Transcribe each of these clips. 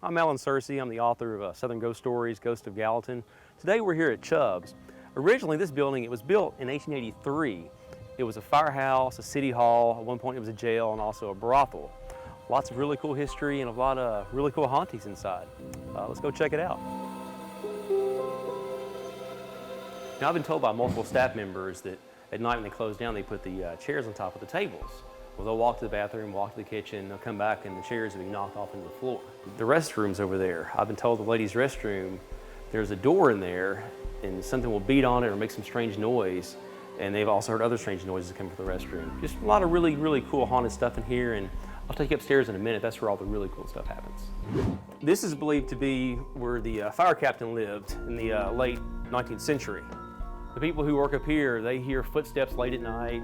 I'm Alan Searcy. I'm the author of Southern Ghost Stories, Ghost of Gallatin. Today we're here at Chubb's. Originally this building, it was built in 1883. It was a firehouse, a city hall, at one point it was a jail, and also a brothel. Lots of really cool history and a lot of really cool hauntings inside. Let's go check it out. Now I've been told by multiple staff members that at night when they close down, they put the chairs on top of the tables. Well, they'll walk to the bathroom, walk to the kitchen, they'll come back and the chairs will be knocked off into the floor. The restroom's over there. I've been told the ladies' restroom, there's a door in there and something will beat on it or make some strange noise. And they've also heard other strange noises coming from the restroom. Just a lot of really, really cool haunted stuff in here, and I'll take you upstairs in a minute. That's where all the really cool stuff happens. This is believed to be where the fire captain lived in the late 19th century. The people who work up here, they hear footsteps late at night,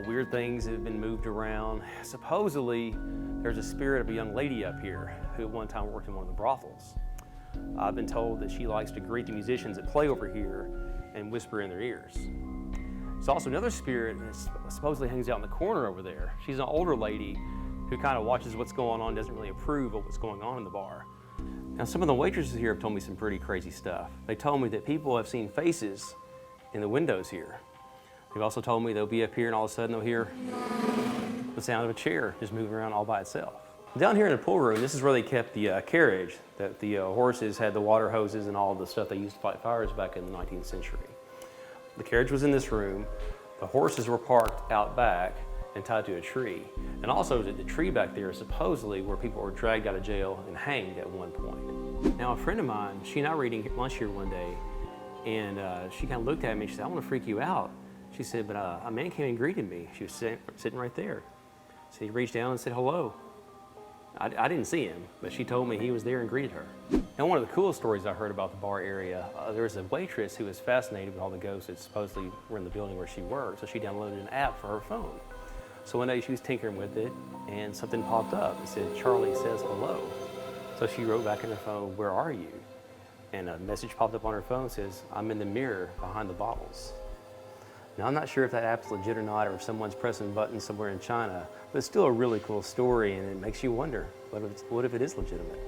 weird things that have been moved around. Supposedly, there's a spirit of a young lady up here who at one time worked in one of the brothels. I've been told that she likes to greet the musicians that play over here and whisper in their ears. There's also another spirit that supposedly hangs out in the corner over there. She's an older lady who kind of watches what's going on, doesn't really approve of what's going on in the bar. Now, some of the waitresses here have told me some pretty crazy stuff. They told me that people have seen faces in the windows here. They've also told me they'll be up here and all of a sudden they'll hear the sound of a chair just moving around all by itself. Down here in the pool room, this is where they kept the carriage that the horses had, the water hoses and all of the stuff they used to fight fires back in the 19th century. The carriage was in this room. The horses were parked out back and tied to a tree. And also the tree back there is supposedly where people were dragged out of jail and hanged at one point. Now a friend of mine, she and I were eating lunch here one day, and she kind of looked at me and she said, "I want to freak you out." She said, "But a man came and greeted me." She was sitting right there. So he reached down and said hello. I didn't see him, but she told me he was there and greeted her. Now, one of the coolest stories I heard about the bar area, there was a waitress who was fascinated with all the ghosts that supposedly were in the building where she worked, so she downloaded an app for her phone. So one day she was tinkering with it, and something popped up. It said, "Charlie says hello." So she wrote back in her phone, "Where are you?" And a message popped up on her phone that says, "I'm in the mirror behind the bottles." Now, I'm not sure if that app's legit or not, or if someone's pressing buttons somewhere in China, but it's still a really cool story, and it makes you wonder, what if it is legitimate?